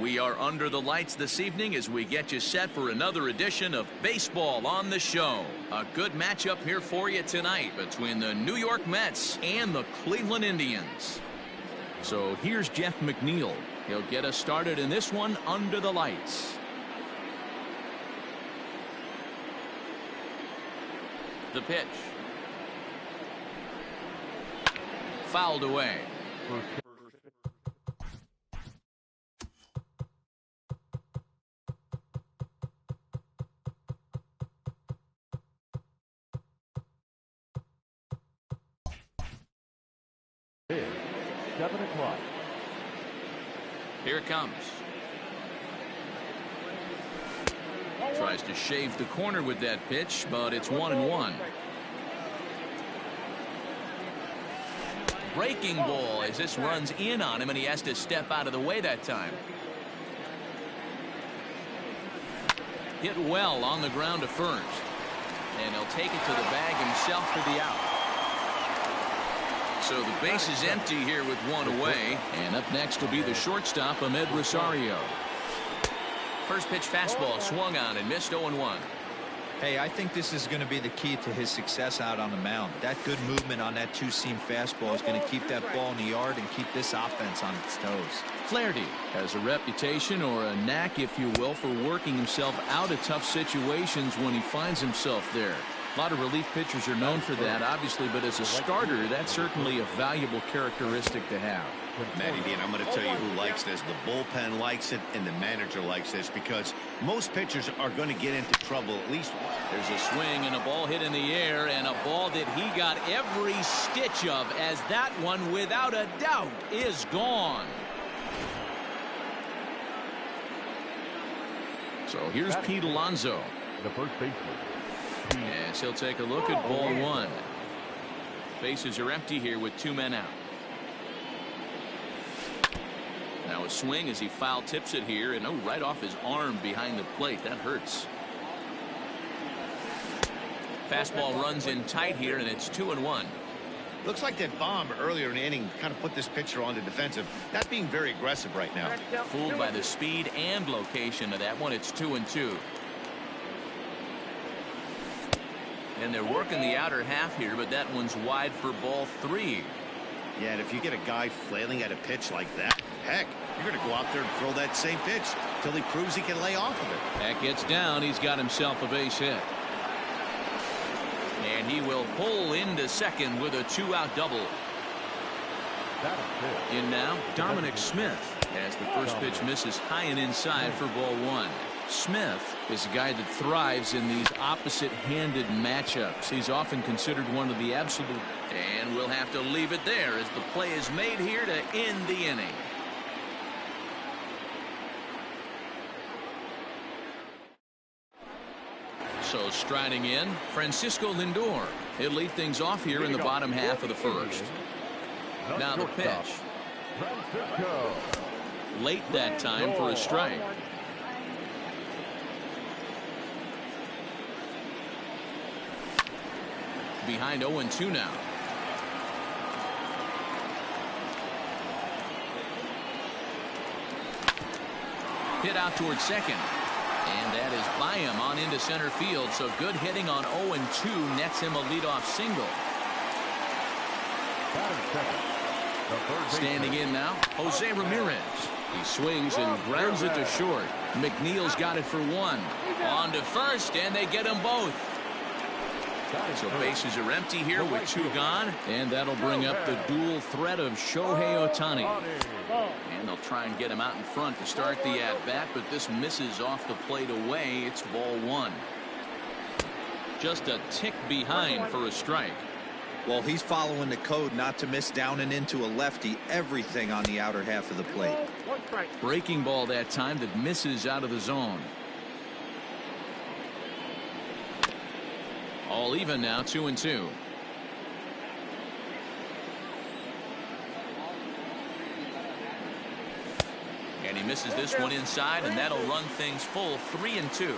We are under the lights this evening as we get you set for another edition of Baseball on the Show. A good matchup here for you tonight between the New York Mets and the Cleveland Indians. So here's Jeff McNeil. He'll get us started in this one under the lights. The pitch. Fouled away. It's 7 o'clock. Here it comes. Tries to shave the corner with that pitch, but it's 1-1. Breaking ball as this runs in on him, and he has to step out of the way that time. Hit well on the ground to first, and he'll take it to the bag himself for the out. So the base is empty here with one away, and up next will be the shortstop, Ahmed Rosario. First pitch fastball swung on and missed. 0-1. Hey, I think this is going to be the key to his success out on the mound. That good movement on that two-seam fastball is going to keep that ball in the yard and keep this offense on its toes. Flaherty has a reputation, or a knack if you will, for working himself out of tough situations when he finds himself there. A lot of relief pitchers are known for that, obviously, but as a starter, that's certainly a valuable characteristic to have. Matty D, and I'm going to tell you who likes this. The bullpen likes it, and the manager likes this, because most pitchers are going to get into trouble at least. There's a swing and a ball hit in the air, and a ball that he got every stitch of, as that one, without a doubt, is gone. So here's Pete Alonso. The first baseman. Yes, he'll take a look at ball one. Bases are empty here with two men out. Now a swing as he foul tips it here, and right off his arm behind the plate. That hurts. Fastball runs in tight here, and it's 2-1. Looks like that bomb earlier in the inning kind of put this pitcher on the defensive. That's being very aggressive right now. Fooled by the speed and location of that one. It's 2-2. And they're working the outer half here, but that one's wide for ball three. Yeah, and if you get a guy flailing at a pitch like that, heck, you're going to go out there and throw that same pitch till he proves he can lay off of it. That gets down. He's got himself a base hit. And he will pull into second with a two-out double. In now, Dominic Smith, as the first pitch misses high and inside for ball one. Smith is a guy that thrives in these opposite-handed matchups. He's often considered one of the absolute. And we'll have to leave it there as the play is made here to end the inning. So striding in, Francisco Lindor. He'll lead things off here in the bottom half of the first. Now the pitch. Late that time for a strike. Behind 0-2 now. Hit out towards second. And that is by him on into center field. So good hitting on 0-2 nets him a leadoff single. Standing in now, Jose Ramirez. He swings and grounds it to short. McNeil's got it for one. On to first, and they get them both. So bases are empty here with two gone, and that'll bring up the dual threat of Shohei Ohtani. And they'll try and get him out in front to start the at-bat, but this misses off the plate away. It's ball one. Just a tick behind for a strike. Well, he's following the code not to miss down and into a lefty. Everything on the outer half of the plate. Breaking ball that time that misses out of the zone. All even now, 2-2. And he misses this one inside, and that'll run things full. 3-2.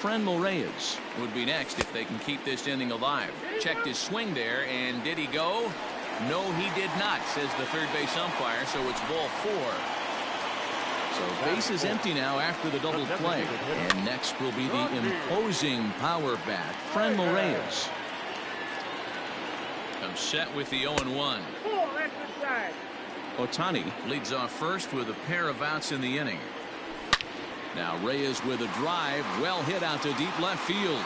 Franmil Reyes would be next if they can keep this inning alive. Checked his swing there, and did he go? No, he did not, says the third base umpire, so it's ball four. So base is empty now after the double play. And next will be the imposing power bat, Franmil Reyes. I'm set with the 0-1. Ohtani leads off first with a pair of outs in the inning. Now Reyes with a drive, well hit out to deep left field.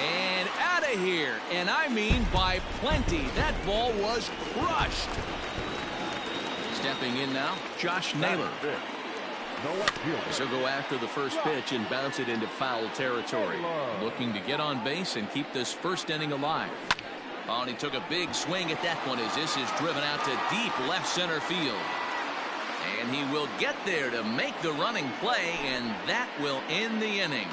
And out of here, and I mean by plenty. That ball was crushed. Stepping in now, Josh Naylor. He'll go after the first pitch and bounce it into foul territory. Looking to get on base and keep this first inning alive. Oh, and he took a big swing at that one as this is driven out to deep left center field. And he will get there to make the running play, and that will end the inning.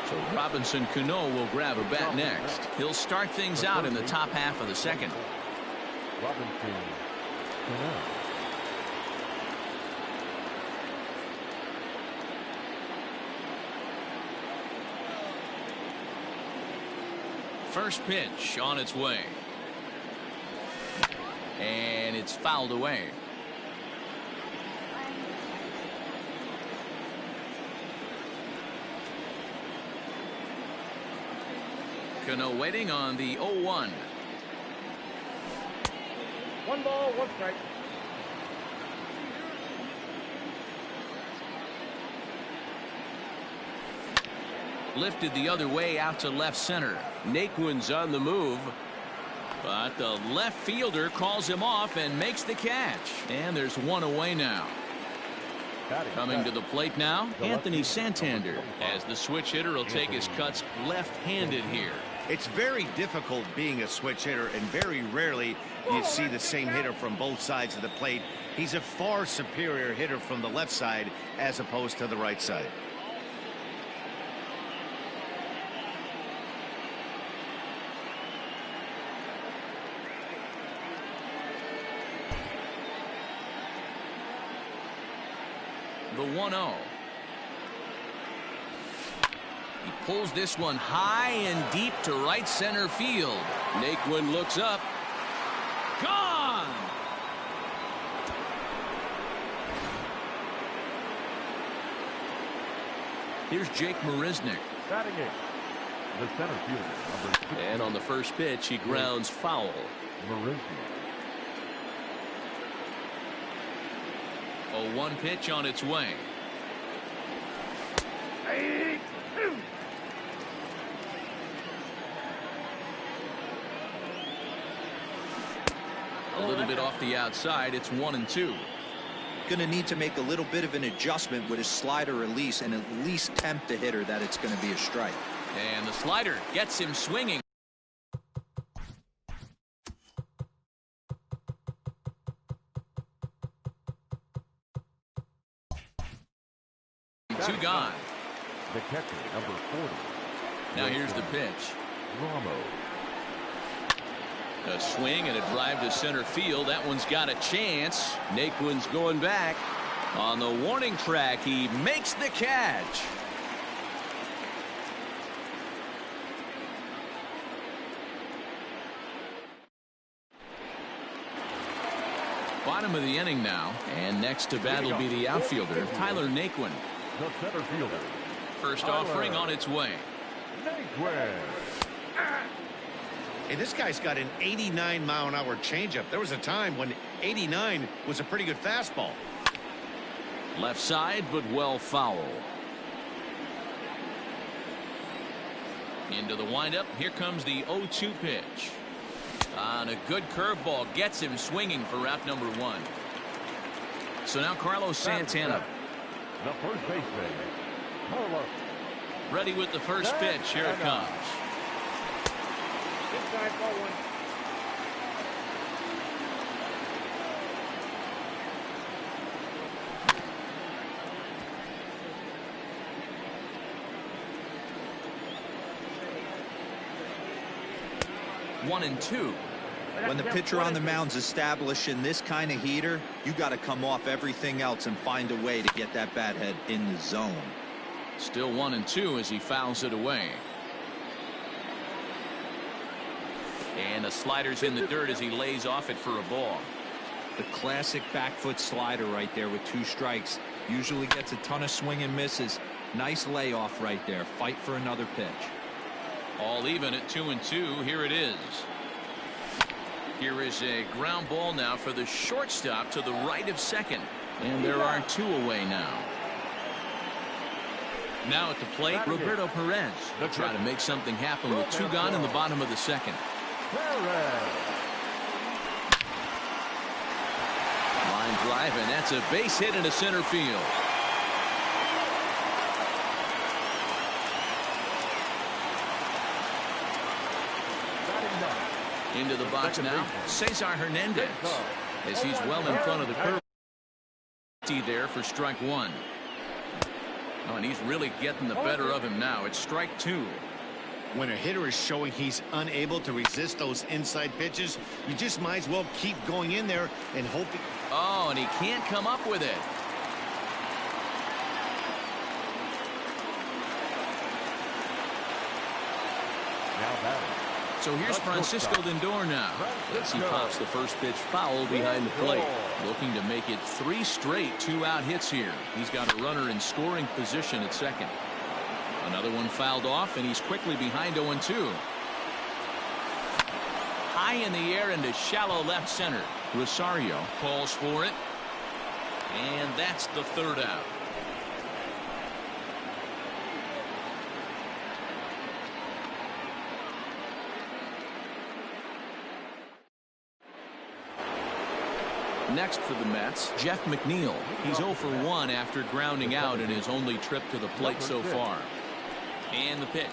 So Robinson Cano will grab a bat next. He'll start things out in the top half of the second. Robinson Cano. First pitch on its way. And it's fouled away. Cano waiting on the 0-1. 1 ball, 1 strike. Lifted the other way out to left center. Naquin's on the move, but the left fielder calls him off and makes the catch. And there's one away now. Coming to the plate now, Anthony Santander, as the switch hitter will take his cuts left-handed here. It's very difficult being a switch hitter, and very rarely you see the same hitter from both sides of the plate. He's a far superior hitter from the left side as opposed to the right side. The 1-0. He pulls this one high and deep to right center field. Naquin looks up. Gone! Here's Jake Marisnick. Batting it, the center fielder, number 6. And on the first pitch, he grounds foul. Marisnick. 0-1 pitch on its way. A little bit off the outside. It's 1-2. Going to need to make a little bit of an adjustment with his slider release and at least tempt the hitter that it's going to be a strike. And the slider gets him swinging. Two gone. The catcher, number 40. Now here's the pitch. Ramos. A swing and a drive to center field. That one's got a chance. Naquin's going back. On the warning track, he makes the catch. Bottom of the inning now. And next to bat will be the outfielder, Tyler Naquin. The center fielder. First offering on its way. Naquin. Hey, this guy's got an 89-mile-an-hour changeup. There was a time when 89 was a pretty good fastball. Left side, but well foul. Into the windup. Here comes the 0-2 pitch. On a good curveball gets him swinging for route number 1. So now Carlos Santana. The first baseman, Carlos. Ready with the first pitch. Here it comes. Inside, ball 1. One and two. When the pitcher on the mound's establishing this kind of heater, you got to come off everything else and find a way to get that bat head in the zone. Still 1 and 2 as he fouls it away. And the slider's in the dirt as he lays off it for a ball. The classic back foot slider right there with 2 strikes. Usually gets a ton of swing and misses. Nice layoff right there. Fight for another pitch. All even at 2-2. Here it is. Here is a ground ball now for the shortstop to the right of second. And there are 2 away now. Now at the plate, Roberto Perez will try to make something happen with 2 gone in the bottom of the second. Line drive, and that's a base hit into center field. Into the box now, Cesar Hernandez, as he's well in front of the curve. There for strike 1. Oh, and he's really getting the better of him now. It's strike 2. When a hitter is showing he's unable to resist those inside pitches, you just might as well keep going in there and hope. Oh, and he can't come up with it. Now batting. So here's Francisco Lindor now, as he pops the first pitch foul behind the plate, looking to make it 3 straight 2-out hits here. He's got a runner in scoring position at second. Another one fouled off, and he's quickly behind 0-2. High in the air into shallow left center. Rosario calls for it, and that's the 3rd out. Next for the Mets, Jeff McNeil. He's 0 for 1 after grounding out in his only trip to the plate so far. And the pitch.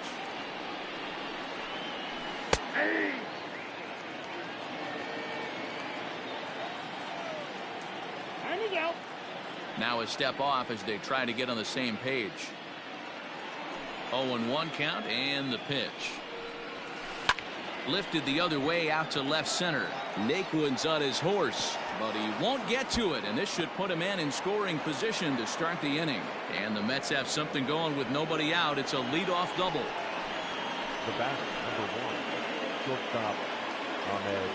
Now a step off as they try to get on the same page. 0-1 count, and the pitch. Lifted the other way out to left center. Naquin's on his horse, but he won't get to it, and this should put a man in scoring position to start the inning. And the Mets have something going with nobody out. It's a leadoff double. The batter, number 1, shortstop, Ahmed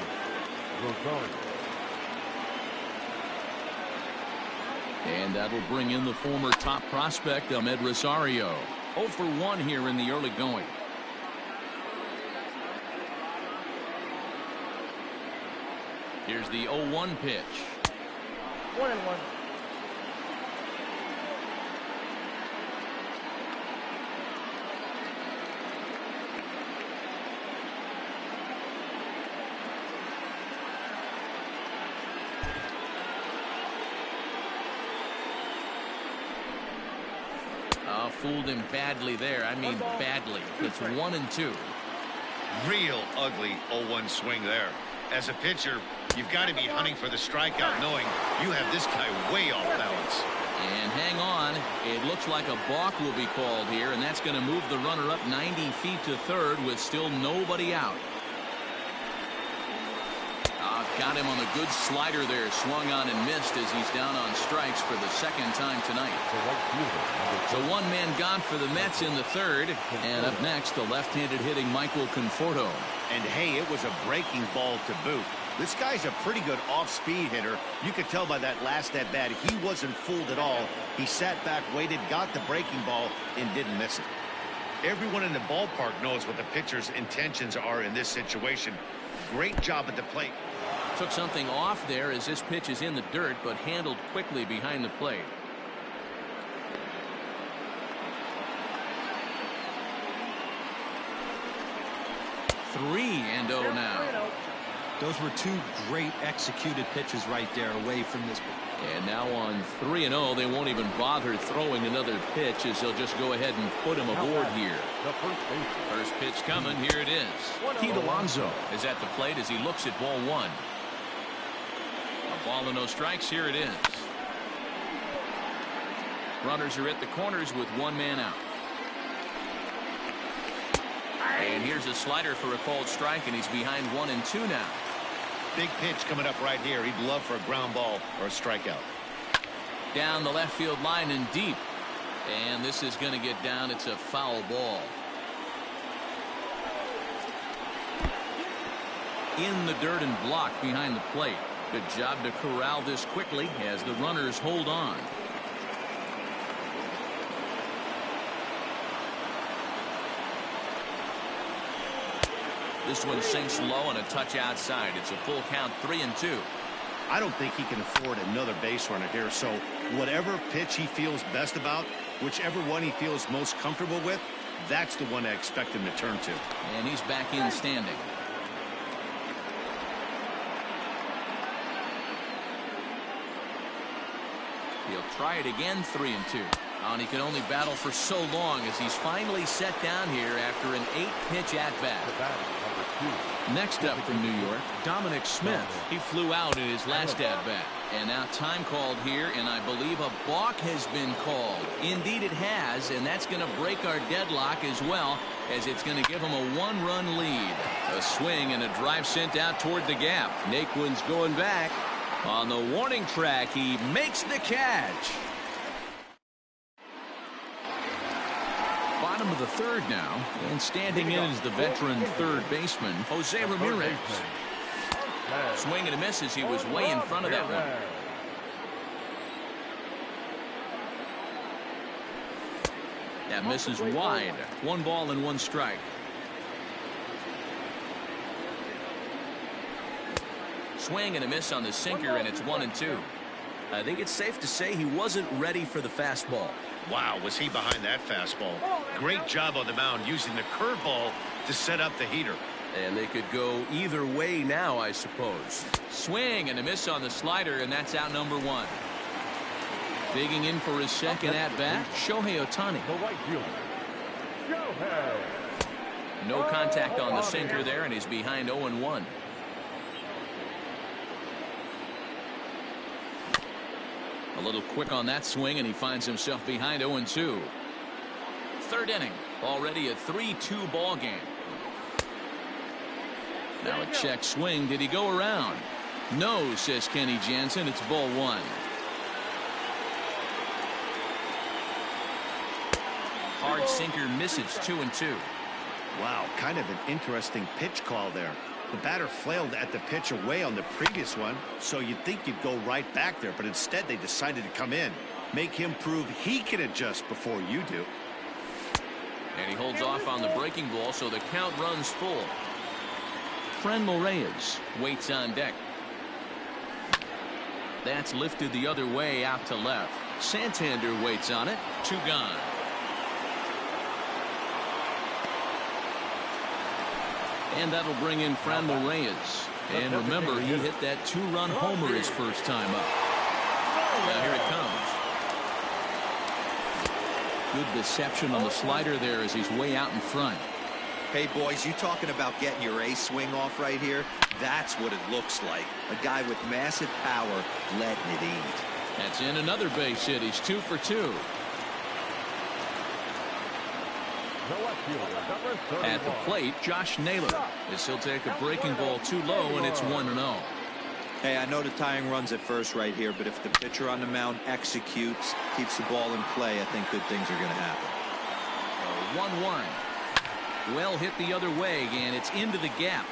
Rosario. And that'll bring in the former top prospect, Ahmed Rosario. 0 for 1 here in the early going. Here's the 0-1 pitch. 1-1. Fooled him badly there. I mean badly. It's 1-2. Real ugly 0-1 swing there. As a pitcher, you've got to be hunting for the strikeout, knowing you have this guy way off balance. And hang on, it looks like a balk will be called here, and that's going to move the runner up 90 feet to third with still nobody out. Got him on a good slider there, swung on and missed as he's down on strikes for the 2nd time tonight. So 1 man gone for the Mets in the 3rd, and up next the left-handed hitting Michael Conforto. And hey, it was a breaking ball to boot. This guy's a pretty good off-speed hitter. You could tell by that last at-bat he wasn't fooled at all. He sat back, waited, got the breaking ball, and didn't miss it. Everyone in the ballpark knows what the pitcher's intentions are in this situation. Great job at the plate. Took something off there as this pitch is in the dirt, but handled quickly behind the plate. Three and 0 now. Those were 2 great executed pitches right there away from this. And now on 3-0, they won't even bother throwing another pitch as they'll just go ahead and put him aboard here. First pitch coming. Here it is. Pete Alonso is at the plate as he looks at ball 1. A ball and no strikes. Here it is. Runners are at the corners with 1 man out. And here's a slider for a called strike, and he's behind 1-2 now. Big pitch coming up right here. He'd love for a ground ball or a strikeout. Down the left field line and deep. And this is going to get down. It's a foul ball. in the dirt and blocked behind the plate. Good job to corral this quickly as the runners hold on. This one sinks low and a touch outside. It's a full count, 3-2. I don't think he can afford another base runner here, so whatever pitch he feels best about, whichever one he feels most comfortable with, that's the one I expect him to turn to. And he's back in standing. He'll try it again, 3-2. And he can only battle for so long as he's finally set down here after an 8-pitch at-bat. Next up from New York, Dominic Smith. He flew out in his last at-bat. And now time called here, and I believe a balk has been called. Indeed it has, and that's going to break our deadlock as well, as it's going to give him a 1-run lead. A swing and a drive sent out toward the gap. Naquin's going back. On the warning track, he makes the catch. Bottom of the third now, and standing in is the veteran third baseman, Jose Ramirez. Swing and a miss as he was way in front of that one. That misses wide. 1 ball and 1 strike. Swing and a miss on the sinker, and it's 1-2. I think it's safe to say he wasn't ready for the fastball. Wow, was he behind that fastball. Great job on the mound using the curveball to set up the heater. And they could go either way now, I suppose. Swing and a miss on the slider, and that's out number 1. Digging in for his second at-bat, Shohei Ohtani. The right fielder, Shohei. No contact on the sinker there, and he's behind 0-1. A little quick on that swing, and he finds himself behind 0-2. Third inning, already a 3-2 ball game. Now a check swing. Did he go around? No, says Kenny Jansen. It's ball 1. Hard sinker misses, 2-2. Wow, kind of an interesting pitch call there. The batter flailed at the pitch away on the previous one, so you'd think you'd go right back there, but instead they decided to come in. Make him prove he can adjust before you do. And he holds off on the breaking ball, so the count runs full. Franmil Reyes waits on deck. That's lifted the other way out to left. Santander waits on it. 2 gone. And that'll bring in Franmil Reyes. And remember, he hit that 2-run homer his first time up. Now here it comes. Good deception on the slider there as he's way out in front. Hey, boys, you talking about getting your ace swing off right here? That's what it looks like. A guy with massive power letting it eat. That's in another base hit. He's 2 for 2. At the plate, Josh Naylor, as he'll take a breaking ball too low, and it's 1-0. Hey, I know the tying runs at first right here, but if the pitcher on the mound executes, keeps the ball in play, I think good things are going to happen. 1-1. Well hit the other way, and it's into the gap.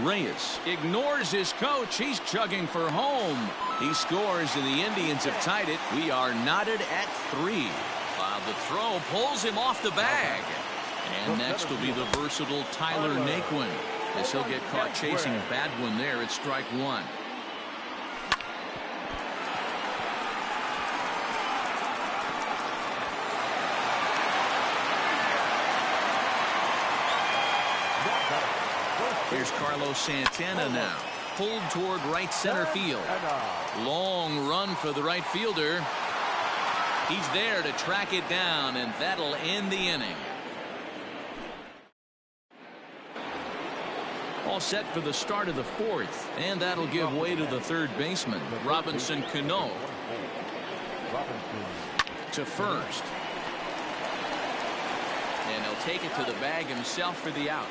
Reyes ignores his coach. He's chugging for home. He scores, and the Indians have tied it. We are knotted at 3. While the throw pulls him off the bag. And next will be the versatile Tyler Naquin, as he'll get caught chasing a bad one there at strike 1. Here's Carlos Santana now, pulled toward right center field. Long run for the right fielder. He's there to track it down, and that'll end the inning. All set for the start of the 4th, and that'll give way to the third baseman, Robinson Cano. To first. And he'll take it to the bag himself for the out.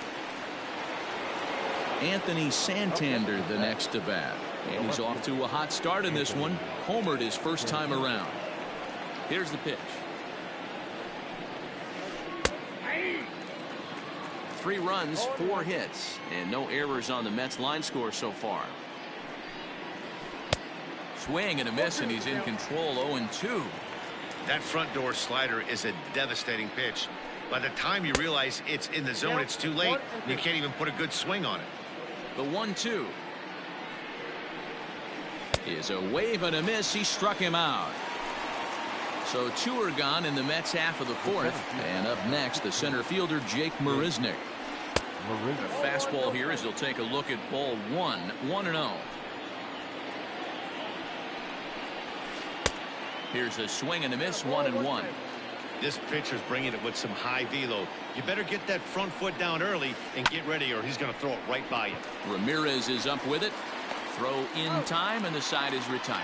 Anthony Santander the next to bat. And he's off to a hot start in this one. Homered his first time around. Here's the pitch. 3 runs, 4 hits, and no errors on the Mets line score so far. Swing and a miss, and he's in control. 0-2. That front door slider is a devastating pitch. By the time you realize it's in the zone, it's too late. You can't even put a good swing on it. The 1-2 is a wave and a miss. He struck him out. So 2 are gone in the Mets half of the 4th. And up next, the center fielder, Jake Marisnick. A fastball here as he'll take a look at ball 1. 1-0. Here's a swing and a miss. 1-1. This pitcher's bringing it with some high velo. You better get that front foot down early and get ready, or he's going to throw it right by you. Ramirez is up with it. Throw in time, and the side is retired.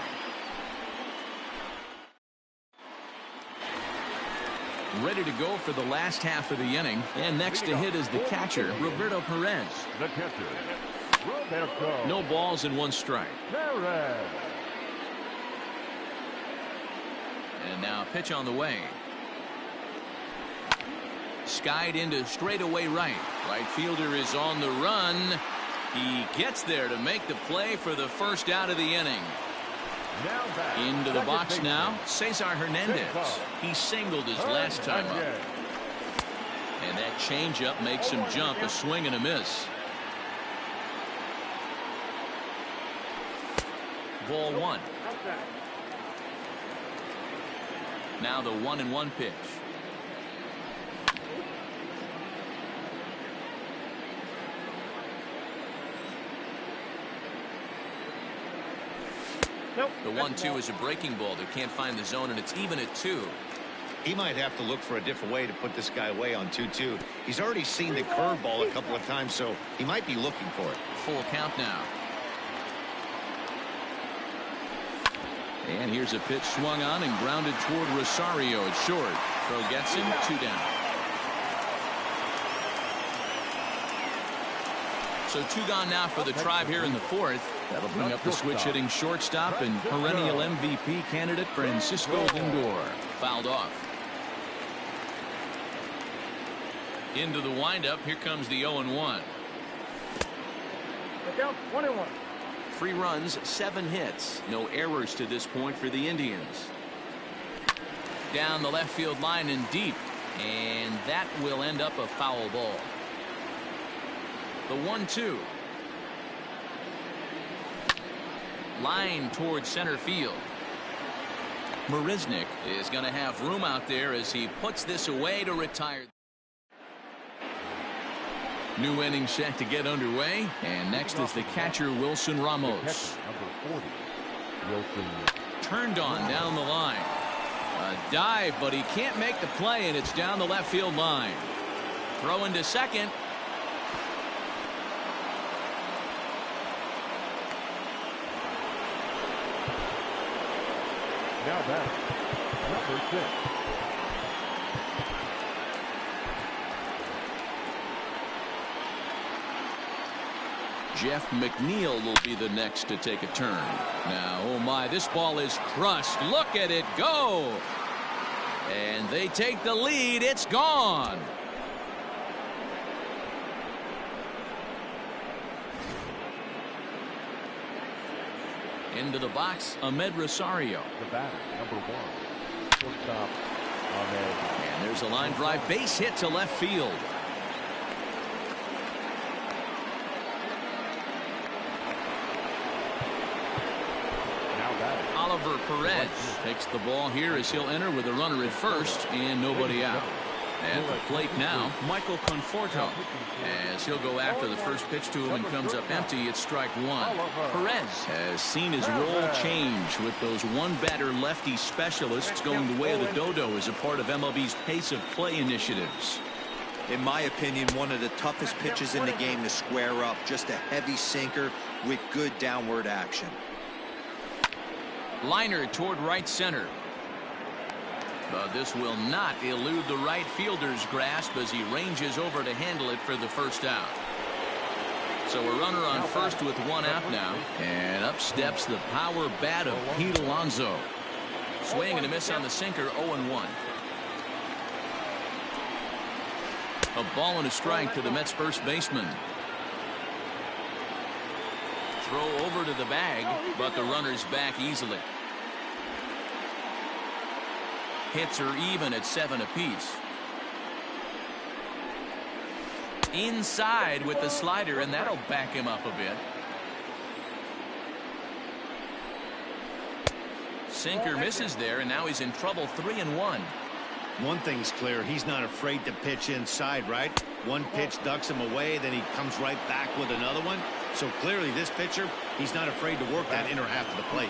Ready to go for the last half of the inning. And next to hit is the catcher, Roberto Perez. The catcher, Roberto. No balls and 1 strike. Perez. And now pitch on the way. Skied into straightaway right. Right fielder is on the run. He gets there to make the play for the first out of the inning. Now back. Into the box now, Cesar Hernandez. He singled his last time up. And that changeup makes him jump. A swing and a miss. Ball 1. Now the 1-1 pitch. The 1-2 is a breaking ball that can't find the zone, and it's even at 2. He might have to look for a different way to put this guy away on 2-2. He's already seen the curveball a couple of times, so he might be looking for it. Full count now. And here's a pitch swung on and grounded toward Rosario at short. Throw gets him. 2 down. So 2 gone now for the Tribe here in the 4th. That'll bring up the switch hitting shortstop and perennial MVP candidate Francisco Lindor. Fouled off. Into the windup. Here comes the 0-1. 1-1. 3 runs, 7 hits. No errors to this point for the Indians. Down the left field line and deep. And that will end up a foul ball. The 1-2. Line towards center field. Marisnick is going to have room out there as he puts this away to retire. New inning set to get underway. And next is the catcher, Wilson Ramos. Number 40, Wilson. Turned on down the line. A dive, but he can't make the play, and it's down the left field line. Throw into second. Now back, number 6. Jeff McNeil will be the next to take a turn. Now, oh my, this ball is crushed. Look at it go. And they take the lead. It's gone. Into the box, Ahmed Rosario. The batter, number 1, shortstop, Ahmed. And there's a line drive base hit to left field. Oliver Perez takes the ball here as he'll enter with a runner at first and nobody out. At the plate now, Michael Conforto, as he'll go after the first pitch to him and comes up empty. It's strike 1. Perez has seen his role change with those one-batter lefty specialists going the way of the dodo as a part of MLB's pace of play initiatives. In my opinion, one of the toughest pitches in the game to square up. Just a heavy sinker with good downward action. Liner toward right center. But this will not elude the right fielder's grasp as he ranges over to handle it for the first out. So a runner on first with 1 out now. And up steps the power bat of Pete Alonso. Swing and a miss on the sinker. 0-1. A ball and a strike to the Mets first baseman. Throw over to the bag, but the runner's back easily. Hits are even at 7 apiece. Inside with the slider, and that'll back him up a bit. Sinker misses there, and now he's in trouble. 3-1. One thing's clear, he's not afraid to pitch inside, right? One pitch ducks him away, then he comes right back with another one. So clearly this pitcher, he's not afraid to work that inner half of the plate.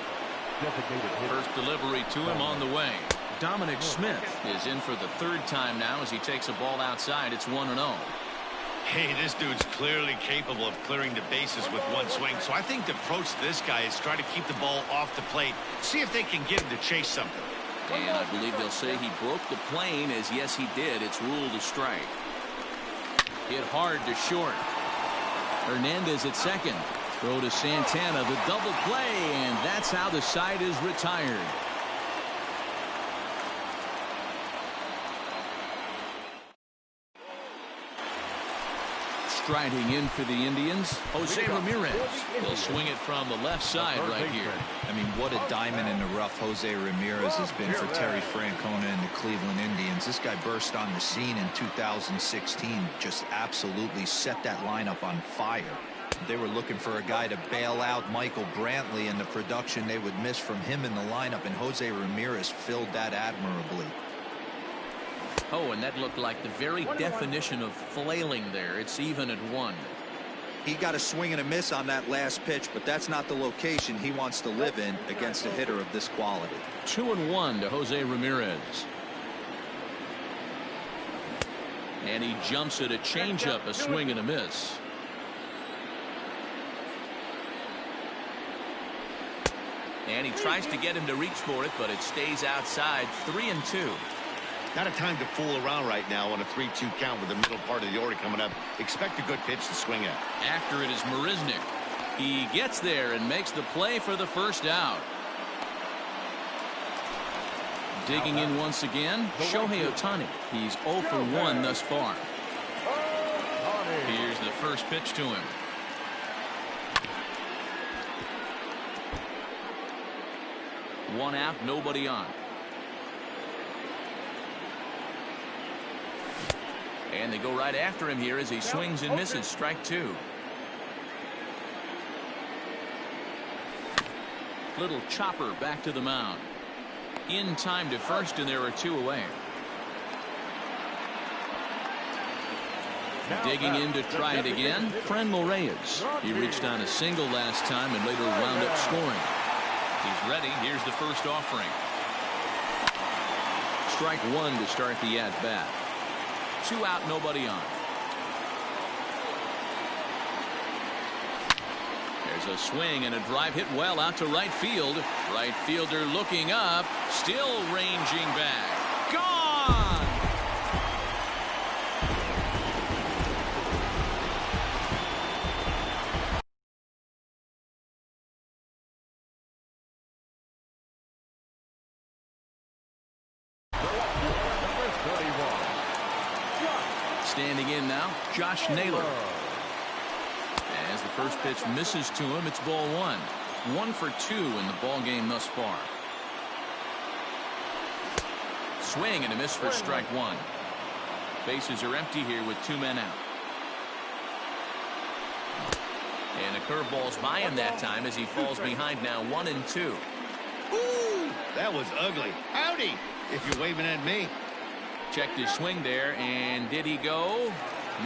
First delivery to him on the way. Dominic Smith is in for the 3rd time now as he takes a ball outside. It's 1-0. Hey, this dude's clearly capable of clearing the bases with one swing. So I think the approach to this guy is try to keep the ball off the plate. See if they can get him to chase something. And I believe they'll say he broke the plane, as yes he did. It's ruled a strike. Hit hard to short. Hernandez at second. Throw to Santana, the double play, and that's how the side is retired. Striding in for the Indians, Jose Ramirez. He'll swing it from the left side right here. I mean, what a diamond in the rough Jose Ramirez has been for Terry Francona and the Cleveland Indians. This guy burst on the scene in 2016, just absolutely set that lineup on fire. They were looking for a guy to bail out Michael Brantley, and the production they would miss from him in the lineup, and Jose Ramirez filled that admirably. Oh, and that looked like the very definition of flailing there. It's even at 1. He got a swing and a miss on that last pitch, but that's not the location he wants to live in against a hitter of this quality. 2-1 to Jose Ramirez. And he jumps at a changeup, a swing and a miss. And he tries to get him to reach for it, but it stays outside. 3-2. Not a time to fool around right now on a 3-2 count with the middle part of the order coming up. Expect a good pitch to swing at. After it is Marisnick. He gets there and makes the play for the first out. Digging in once again, Shohei Ohtani. He's 0 for 1 thus far. Here's the first pitch to him. One out, nobody on. And they go right after him here as he swings and misses. Strike 2. Little chopper back to the mound. In time to first, and there are 2 away. Digging in to try it again, Franmil Reyes. He reached on a single last time and later wound up scoring. He's ready. Here's the first offering. Strike 1 to start the at-bat. 2 out, nobody on. There's a swing and a drive hit well out to right field. Right fielder looking up, still ranging back. Gone! Standing in now, Josh Naylor. As the first pitch misses to him, it's ball 1. 1 for 2 in the ball game thus far. Swing and a miss for strike 1. Bases are empty here with 2 men out. And a curveball's by him that time as he falls behind now 1-2. Ooh, that was ugly. Howdy, if you're waving at me. Checked his swing there, and did he go?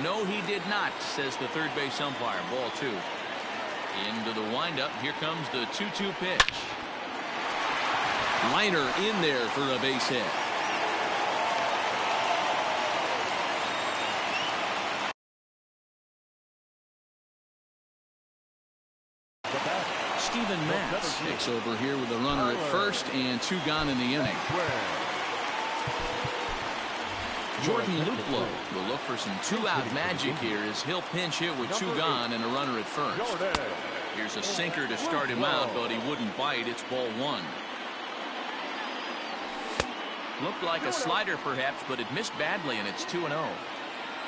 No, he did not, says the third base umpire. Ball 2. Into the windup. Here comes the 2-2 pitch. Liner in there for a base hit. Steven Matz takes over here with a runner at first and 2 gone in the inning. Jordan Luplow will look for some 2-out magic here as he'll pinch hit with 2 gone and a runner at first. Here's a sinker to start him out, but he wouldn't bite. It's ball 1. Looked like a slider perhaps, but it missed badly, and it's 2-0.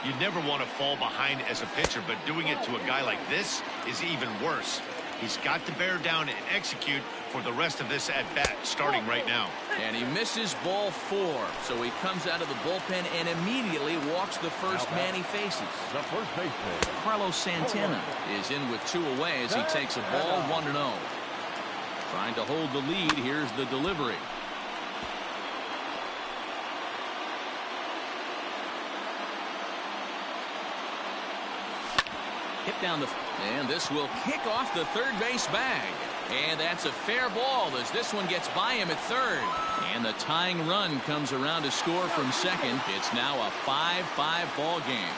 You never want to fall behind as a pitcher, but doing it to a guy like this is even worse. He's got to bear down and execute for the rest of this at-bat, starting right now. And he misses ball 4, so he comes out of the bullpen and immediately walks the first man he faces. The first baseman, Carlos Santana is in with 2 away as he takes a ball 1-0. Trying to hold the lead. Here's the delivery. Hit down the, and this will kick off the third base bag. And that's a fair ball as this one gets by him at third. And the tying run comes around to score from second. It's now a 5-5 ball game.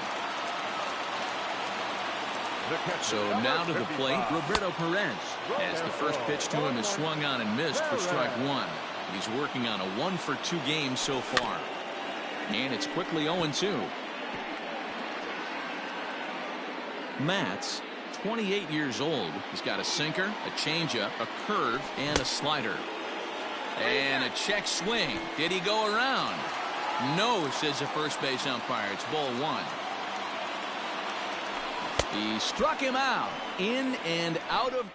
So now to the plate, Roberto Perez, as the first pitch to him is swung on and missed for strike 1. He's working on a 1-for-2 game so far. And it's quickly 0-2. Matt's 28 years old. He's got a sinker, a changeup, a curve, and a slider. And a check swing. Did he go around? No, says the first base umpire. It's ball 1. He struck him out. In and out of.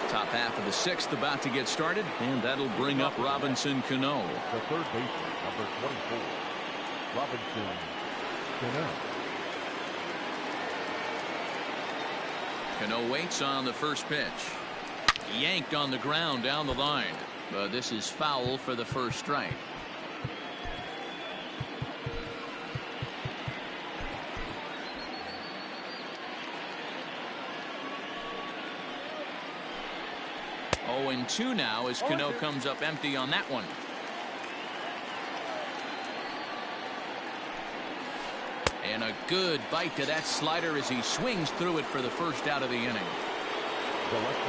Top half of the 6th about to get started, and that'll bring up Robinson Cano. the third baseman, number 24, Robinson Cano. Cano waits on the first pitch. Yanked on the ground down the line. But this is foul for the first strike. Oh, and 2 now as Cano comes up empty on that one. And a good bite to that slider as he swings through it for the first out of the inning.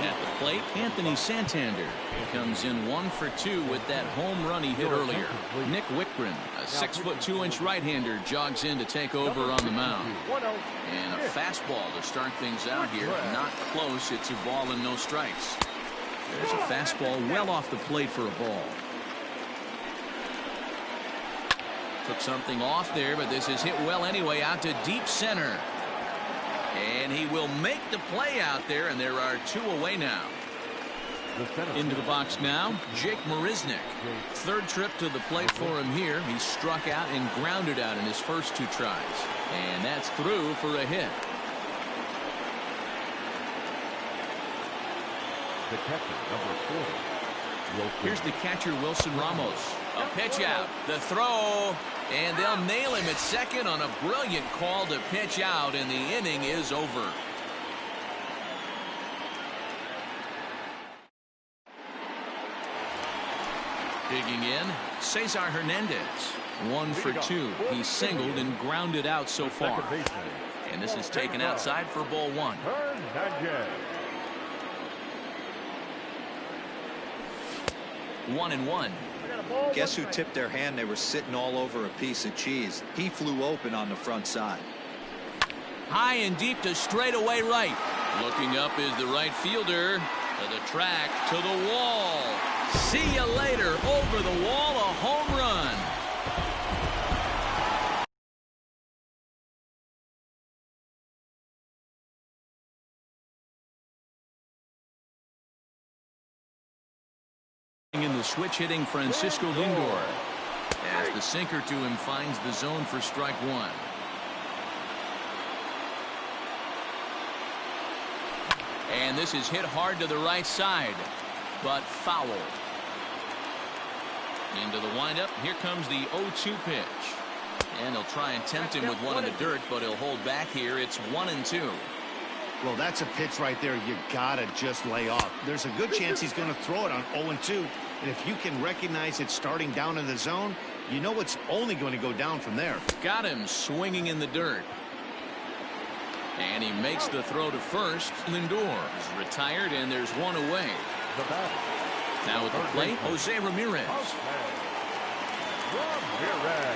At the plate, Anthony Santander comes in 1-for-2 with that home run he hit earlier. Nick Wickgren, a 6'2" right-hander, jogs in to take over on the mound. And a fastball to start things out here. Not close. It's a ball and no strikes. There's a fastball well off the plate for a ball. Took something off there, but this is hit well anyway out to deep center. And he will make the play out there, and there are 2 away now. Into the box now, Jake Marisnick. Third trip to the plate for him here. He struck out and grounded out in his first 2 tries. And that's through for a hit. The catcher, number 40. Here's the catcher, Wilson Ramos. A pitch out, the throw, and they'll nail him at second on a brilliant call to pitch out, and the inning is over. Digging in, Cesar Hernandez. 1-for-2. He singled and grounded out so far. And this is taken outside for ball 1. Hernandez. 1-1. Guess who tipped their hand? They were sitting all over a piece of cheese. He flew open on the front side. High and deep to straightaway right. Looking up is the right fielder. To the track, to the wall. See you later. Over the wall, a home run. In the switch hitting Francisco Lindor, as the sinker to him finds the zone for strike 1. And this is hit hard to the right side, but foul. Into the windup. Here comes the 0-2 pitch. And he'll try and tempt him with one in the dirt, but he'll hold back here. It's 1-2. Well, that's a pitch right there you gotta just lay off. There's a good chance he's going to throw it on 0-2. And if you can recognize it starting down in the zone, you know it's only going to go down from there. Got him swinging in the dirt. And he makes the throw to first. Lindor is retired, and there's 1 away. Now at the plate, Jose Ramirez.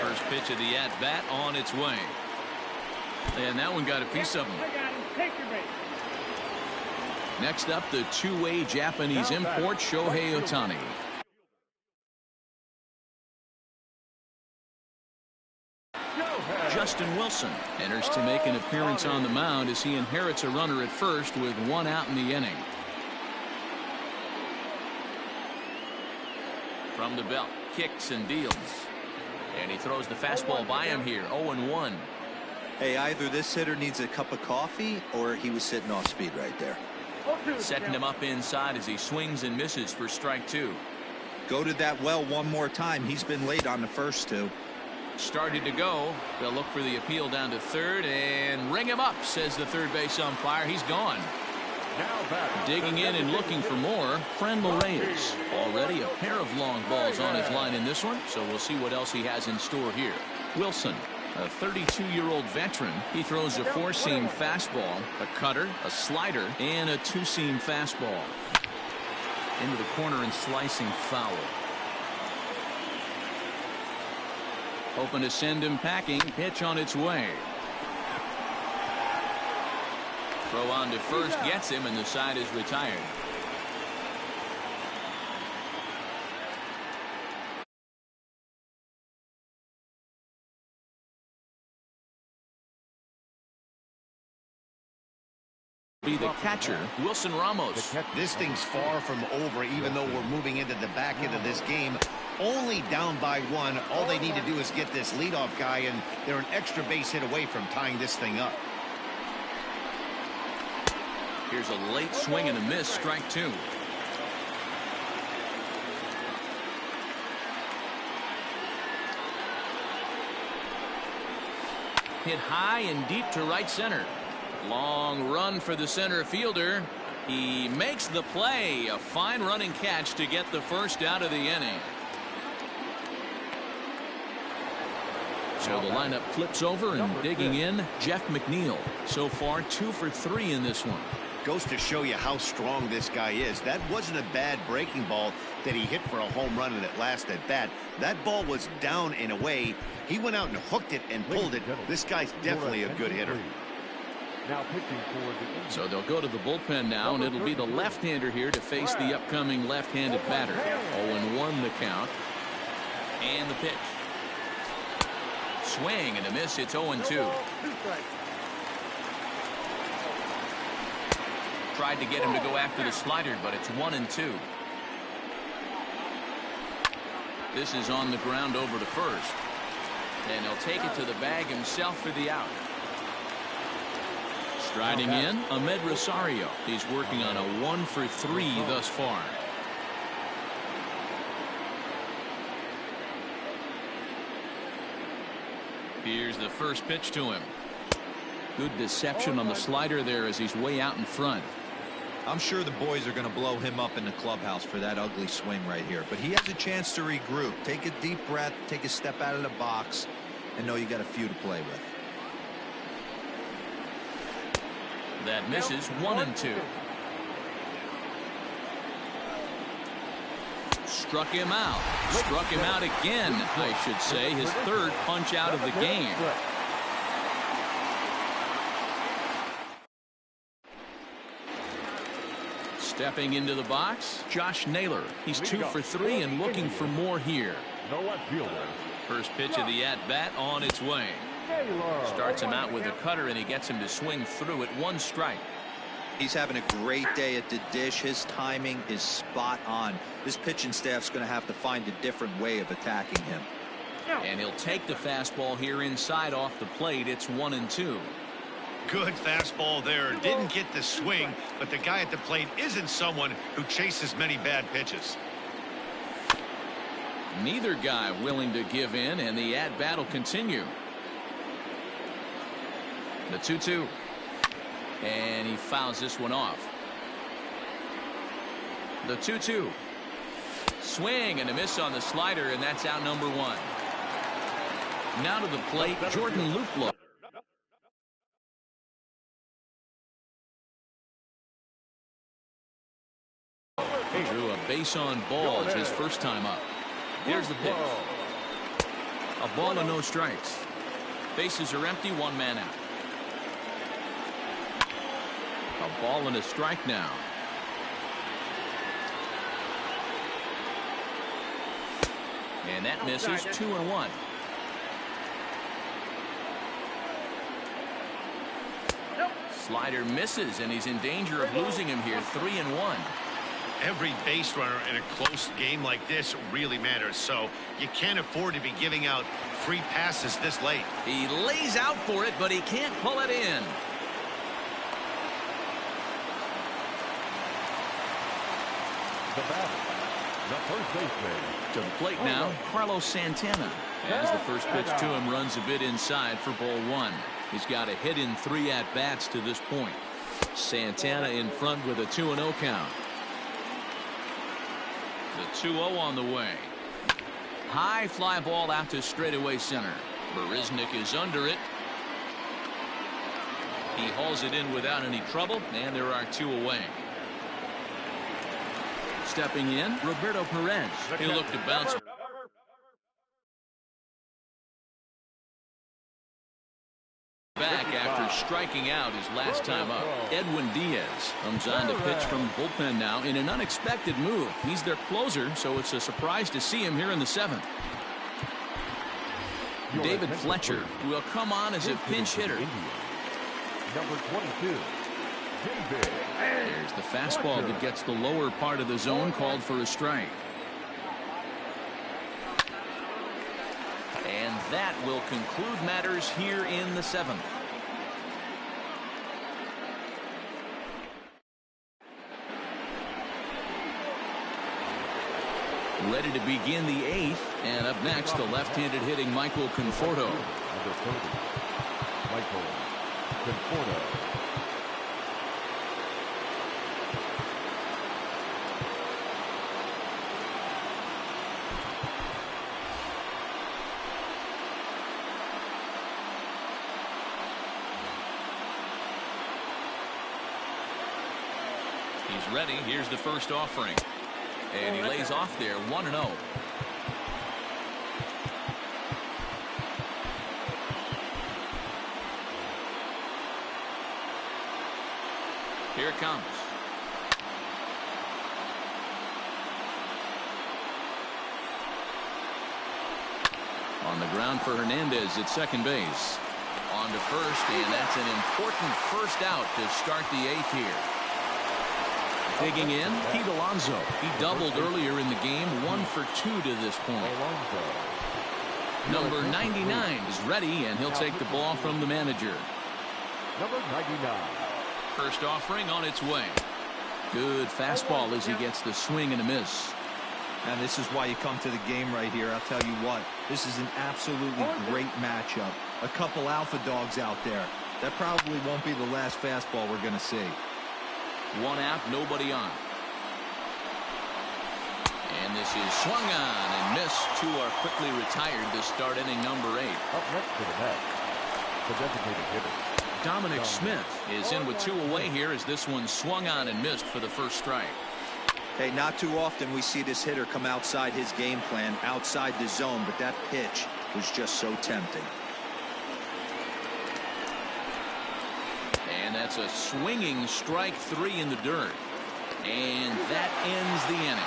First pitch of the at-bat on its way. And that one got a piece of him. Next up, the two-way Japanese import, Shohei Ohtani. Justin Wilson enters to make an appearance on the mound as he inherits a runner at first with one out in the inning. From the belt, kicks and deals. And he throws the fastball by him here, 0-1. Hey, either this hitter needs a cup of coffee or he was sitting off speed right there. Setting him up inside as he swings and misses for strike two. Go to that well one more time. He's been late on the first two. Started to go. They'll look for the appeal down to third and ring him up, says the third base umpire. He's gone. Digging in and looking for more, Franmil Reyes. Already a pair of long balls on his line in this one, so we'll see what else he has in store here. Wilson, a 32-year-old veteran. He throws a four-seam fastball, a cutter, a slider, and a two-seam fastball. Into the corner and slicing foul. Hoping to send him packing. Pitch on its way. Throw on to first gets him, and the side is retired. Be the catcher, Wilson Ramos. This thing's far from over, even though we're moving into the back end of this game. Only down by one. All they need to do is get this leadoff guy, and they're an extra base hit away from tying this thing up. Here's a late swing and a miss, strike two. Hit high and deep to right center. Long run for the center fielder. He makes the play. A fine running catch to get the first out of the inning. So the lineup flips over, and digging in, Jeff McNeil. So far 2 for 3 in this one. Goes to show you how strong this guy is. That wasn't a bad breaking ball that he hit for a home run in that last at bat. That ball was down and away. He went out and hooked it and pulled it. This guy's definitely a good hitter. Now pitching for the So they'll go to the bullpen now, and it'll be the left-hander here to face the upcoming left-handed batter. 0-1 the count. And the pitch. Swing and a miss. It's 0-2. Tried to get him to go after the slider, but it's 1-2. This is on the ground over to first. And he'll take it to the bag himself for the out. Striding in, Ahmed Rosario. He's working on a 1 for 3 thus far. Here's the first pitch to him. Good deception on the slider there as he's way out in front. I'm sure the boys are going to blow him up in the clubhouse for that ugly swing right here. But he has a chance to regroup. Take a deep breath, take a step out of the box, and know you got a few to play with. That misses. 1-2. Struck him out. Struck him out again, I should say. His third punch out of the game. Stepping into the box, Josh Naylor. He's 2 for 3 and looking for more here. no left fielder. First pitch of the at-bat on its way. Starts him out with a cutter, and he gets him to swing through it. 1 strike. He's having a great day at the dish. His timing is spot on. This pitching staff's going to have to find a different way of attacking him. And he'll take the fastball here inside off the plate. It's 1-2. Good fastball there. Didn't get the swing, but the guy at the plate isn't someone who chases many bad pitches. Neither guy willing to give in, and the at-bat will continue. The 2-2. And he fouls this one off. The 2-2. Swing and a miss on the slider, and that's out number 1. Now to the plate, Jordan Luplow. Drew a base on balls his first time up. Here's the pitch. A ball and no strikes. Bases are empty, 1 man out. A ball and a strike now. And that misses. 2-1. Slider misses, and he's in danger of losing him here. 3-1. Every base runner in a close game like this really matters, so you can't afford to be giving out free passes this late. He lays out for it, but he can't pull it in. The batter, the first baseman. To the plate now, Carlos Santana. As the first pitch to him runs a bit inside for ball 1. He's got a hit in 3 at-bats to this point. Santana in front with a 2-0 count. The 2-0 on the way. High fly ball out to straightaway center. Barisnik is under it. He hauls it in without any trouble, and there are 2 away. Stepping in, Roberto Perez. He'll look to bounce. Back after striking out his last time up. Edwin Diaz comes on to pitch from the bullpen now in an unexpected move. He's their closer, so it's a surprise to see him here in the 7th. David Fletcher will come on as a pinch hitter. Number 22. There's the fastball that gets the lower part of the zone, called for a strike. And that will conclude matters here in the 7th. Ready to begin the 8th, and up next, the left-handed hitting Michael Conforto. Number 30. Michael Conforto. He's ready. Here's the first offering. And he lays off there, 1-0. Here it comes. On the ground for Hernandez at second base. On to first, and that's an important first out to start the 8th here. Digging in, Pete Alonso. He doubled earlier in the game, 1 for 2 to this point. Number 99 is ready, and he'll take the ball from the manager. Number 99. First offering on its way. Good fastball as he gets the swing and a miss. And this is why you come to the game right here. I'll tell you what, this is an absolutely great matchup. A couple alpha dogs out there. That probably won't be the last fastball we're going to see. 1 out, nobody on. And this is swung on and missed. 2 are quickly retired to start inning number 8. Up next to the net, the designated hitter. Dominic Smith is in with 2 away here as this one swung on and missed for the first strike. Hey, not too often we see this hitter come outside his game plan, outside the zone, but that pitch was just so tempting. And that's a swinging strike 3 in the dirt. And that ends the inning.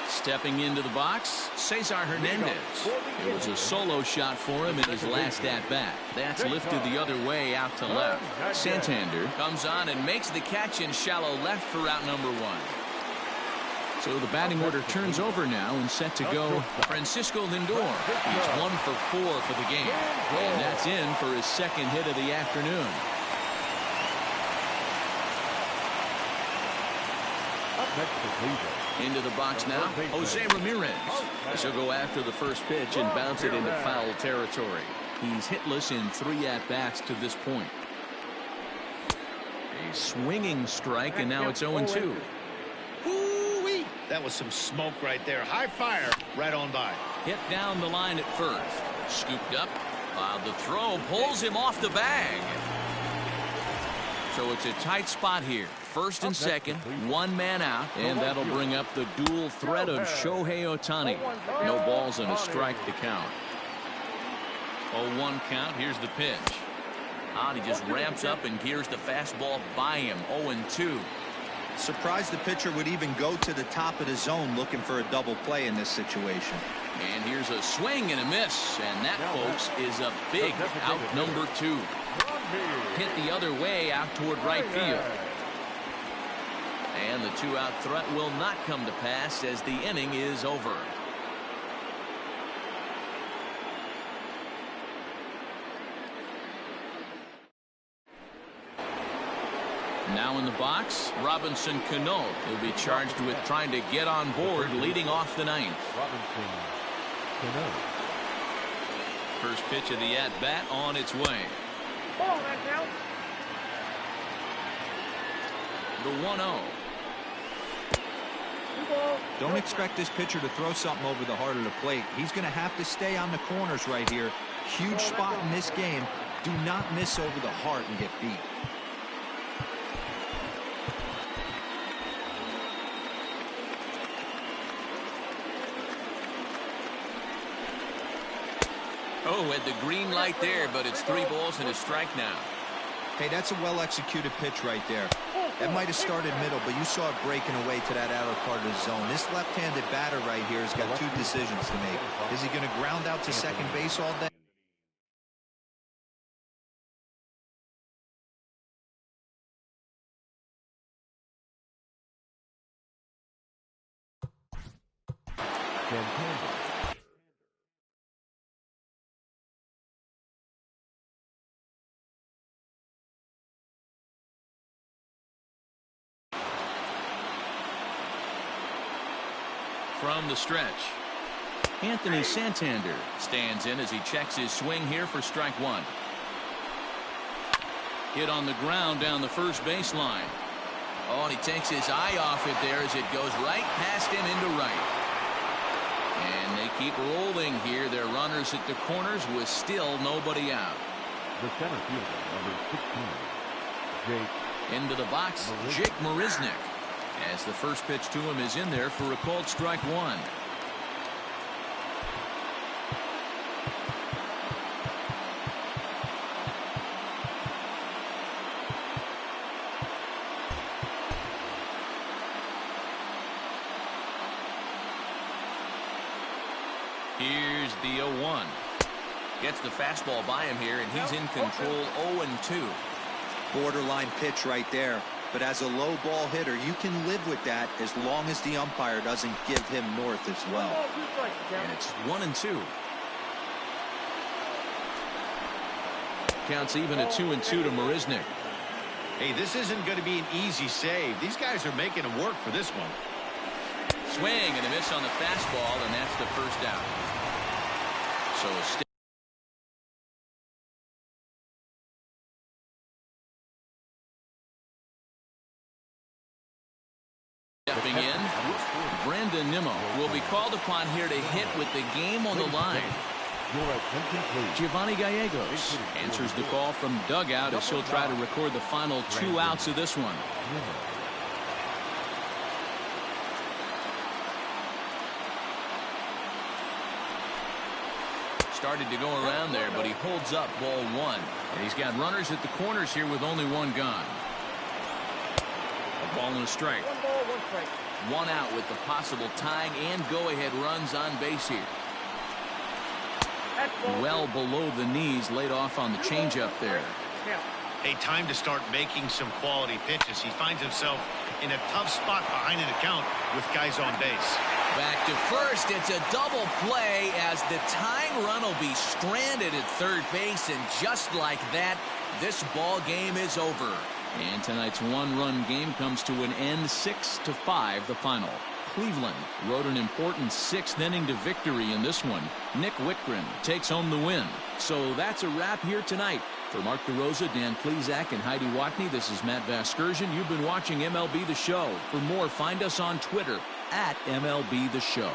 Stepping into the box, Cesar Hernandez. It was a solo shot for him in his last at-bat. That's lifted the other way out to left. Santander comes on and makes the catch in shallow left for out number 1. So the batting order turns over now and set to go Francisco Lindor. He's 1 for 4 for the game. And that's in for his second hit of the afternoon. Up next to Cleveland. Into the box now, Jose Ramirez. He'll go after the first pitch and bounce it into foul territory. He's hitless in 3 at-bats to this point. A swinging strike, and now it's 0-2. Woo-wee. That was some smoke right there. High fire right on by. Hit down the line at first. Scooped up. The throw pulls him off the bag. So it's a tight spot here. First and second, 1 man out, and that'll bring up the dual threat of Shohei Ohtani. No balls and a strike to count. 0-1 count. Here's the pitch. He just ramps up and gears the fastball by him. 0-2. Surprised the pitcher would even go to the top of the zone looking for a double play in this situation. And here's a swing and a miss. And that, folks, is a big out number 2. Hit the other way out toward right field. And the 2-out threat will not come to pass as the inning is over. Now in the box, Robinson Cano will be charged with trying to get on board, leading off the ninth. Robinson Cano. First pitch of the at-bat on its way. The 1-0. Don't expect this pitcher to throw something over the heart of the plate. He's going to have to stay on the corners right here. Huge spot in this game. Do not miss over the heart and get beat. Oh, at the green light there, but it's 3 balls and a strike now. Hey, that's a well-executed pitch right there. That might have started middle, but you saw it breaking away to that outer part of the zone. This left-handed batter right here has got 2 decisions to make. Is he going to ground out to second base all day? From the stretch, Anthony Santander stands in as he checks his swing here for strike 1. Hit on the ground down the first baseline. Oh, and he takes his eye off it there as it goes right past him into right. And they keep rolling here. They're runners at the corners with still nobody out. The center fielder, number 16, Jake. Into the box, Jake Marisnick. As the first pitch to him is in there for a called strike 1. Here's the 0-1. Gets the fastball by him here, and he's in control. 0-2. Borderline pitch right there. But as a low ball hitter, you can live with that as long as the umpire doesn't give him north as well. And it's 1-2. Counts even at 2-2 to Marisnick. Hey, this isn't going to be an easy save. These guys are making him work for this one. Swing and a miss on the fastball, and that's the first out. So stepping in, Brandon Nimmo will be called upon here to hit with the game on the line. Giovanni Gallegos answers the call from dugout as he'll try to record the final 2 outs of this one. Started to go around there, but he holds up ball 1. And he's got runners at the corners here with only 1 gone. A ball and a strike. 1 ball, 1 strike. 1 out with the possible tying and go-ahead runs on base here. Well below the knees, laid off on the changeup there. A time to start making some quality pitches. He finds himself in a tough spot behind an account with guys on base. Back to first. It's a double play as the tying run will be stranded at third base, and just like that, this ball game is over. And tonight's 1-run game comes to an end, 6-5 the final. Cleveland rode an important 6th inning to victory in this one. Nick Whitgren takes home the win. So that's a wrap here tonight. For Mark DeRosa, Dan Plezak, and Heidi Watney, this is Matt Vasgersian. You've been watching MLB The Show. For more, find us on Twitter at MLB The Show.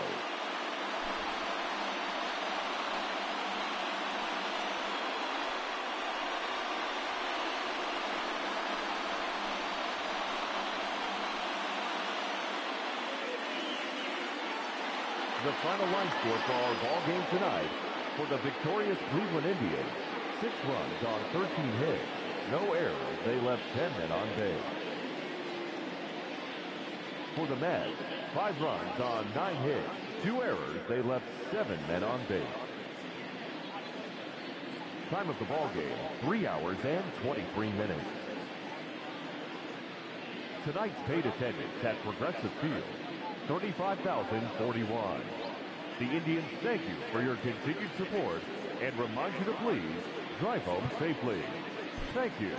The final line score for our ball game tonight: For the victorious Cleveland Indians, 6 runs on 13 hits, no errors, they left 10 men on base. For the Mets, 5 runs on 9 hits, 2 errors, they left 7 men on base. Time of the ball game, 3 hours and 23 minutes. Tonight's paid attendance at Progressive Field, 35,041. The Indians thank you for your continued support and remind you to please drive home safely. Thank you.